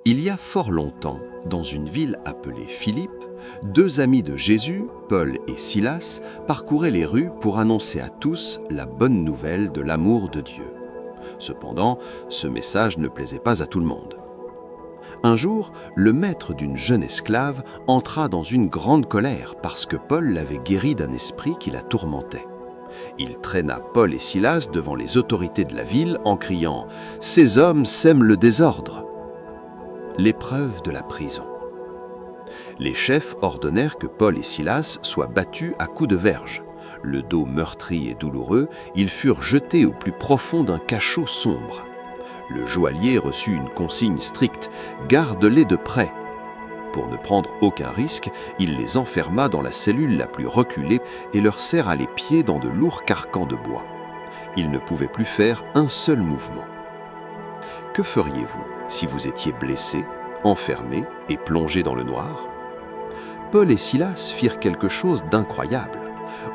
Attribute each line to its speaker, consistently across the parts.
Speaker 1: Il y a fort longtemps, dans une ville appelée Philippe, deux amis de Jésus, Paul et Silas, parcouraient les rues pour annoncer à tous la bonne nouvelle de l'amour de Dieu. Cependant, ce message ne plaisait pas à tout le monde. Un jour, le maître d'une jeune esclave entra dans une grande colère parce que Paul l'avait guéri d'un esprit qui la tourmentait. Il traîna Paul et Silas devant les autorités de la ville en criant « Ces hommes sèment le désordre !» L'épreuve de la prison. Les chefs ordonnèrent que Paul et Silas soient battus à coups de verge. Le dos meurtri et douloureux, ils furent jetés au plus profond d'un cachot sombre. Le joaillier reçut une consigne stricte « Garde-les de près ». Pour ne prendre aucun risque, il les enferma dans la cellule la plus reculée et leur serra les pieds dans de lourds carcans de bois. Ils ne pouvaient plus faire un seul mouvement. Que feriez-vous si vous étiez blessé, enfermé et plongé dans le noir? Paul et Silas firent quelque chose d'incroyable.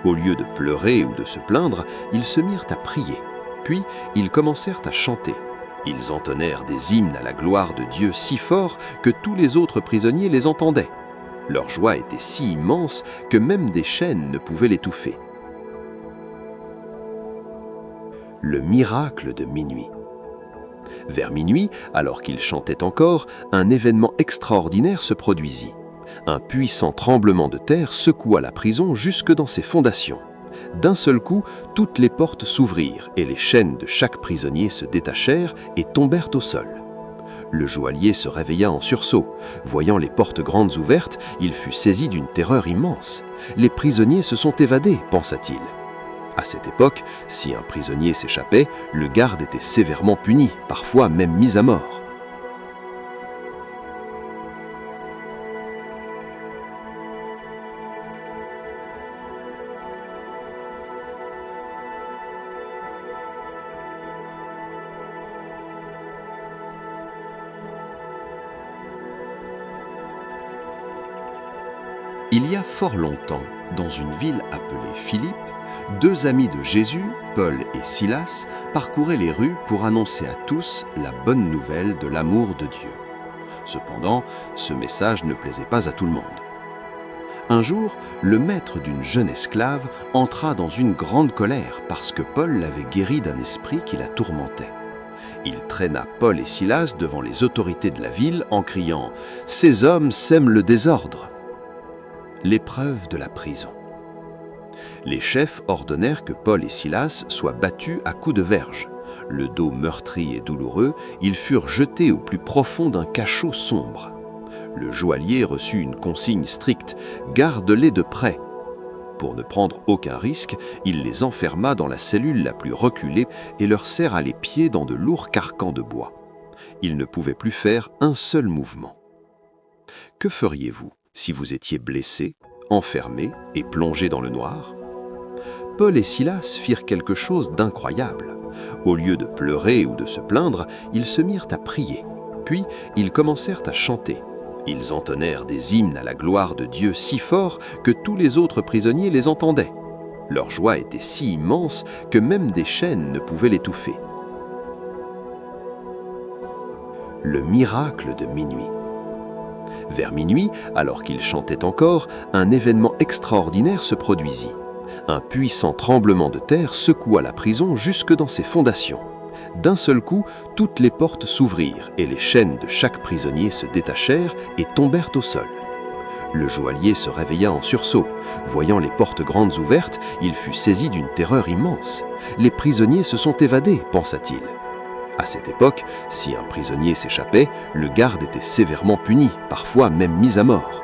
Speaker 1: Au lieu de pleurer ou de se plaindre, ils se mirent à prier. Puis, ils commencèrent à chanter. Ils entonnèrent des hymnes à la gloire de Dieu si fort que tous les autres prisonniers les entendaient. Leur joie était si immense que même des chaînes ne pouvaient l'étouffer. Le miracle de minuit. Vers minuit, alors qu'ils chantaient encore, un événement extraordinaire se produisit. Un puissant tremblement de terre secoua la prison jusque dans ses fondations. D'un seul coup, toutes les portes s'ouvrirent et les chaînes de chaque prisonnier se détachèrent et tombèrent au sol. Le joaillier se réveilla en sursaut. Voyant les portes grandes ouvertes, il fut saisi d'une terreur immense. Les prisonniers se sont évadés, pensa-t-il. À cette époque, si un prisonnier s'échappait, le garde était sévèrement puni, parfois même mis à mort. Il y a fort longtemps, dans une ville appelée Philippe, deux amis de Jésus, Paul et Silas, parcouraient les rues pour annoncer à tous la bonne nouvelle de l'amour de Dieu. Cependant, ce message ne plaisait pas à tout le monde. Un jour, le maître d'une jeune esclave entra dans une grande colère parce que Paul l'avait guéri d'un esprit qui la tourmentait. Il traîna Paul et Silas devant les autorités de la ville en criant « Ces hommes sèment le désordre !» L'épreuve de la prison. Les chefs ordonnèrent que Paul et Silas soient battus à coups de verge. Le dos meurtri et douloureux, ils furent jetés au plus profond d'un cachot sombre. Le joaillier reçut une consigne stricte « Garde-les de près ». Pour ne prendre aucun risque, il les enferma dans la cellule la plus reculée et leur serra les pieds dans de lourds carcans de bois. Ils ne pouvaient plus faire un seul mouvement. Que feriez-vous si vous étiez blessé, enfermé et plongé dans le noir? Paul et Silas firent quelque chose d'incroyable. Au lieu de pleurer ou de se plaindre, ils se mirent à prier. Puis, ils commencèrent à chanter. Ils entonnèrent des hymnes à la gloire de Dieu si fort que tous les autres prisonniers les entendaient. Leur joie était si immense que même des chaînes ne pouvaient l'étouffer. Le miracle de minuit. Vers minuit, alors qu'ils chantaient encore, un événement extraordinaire se produisit. Un puissant tremblement de terre secoua la prison jusque dans ses fondations. D'un seul coup, toutes les portes s'ouvrirent et les chaînes de chaque prisonnier se détachèrent et tombèrent au sol. Le joaillier se réveilla en sursaut. Voyant les portes grandes ouvertes, il fut saisi d'une terreur immense. Les prisonniers se sont évadés, pensa-t-il. À cette époque, si un prisonnier s'échappait, le garde était sévèrement puni, parfois même mis à mort.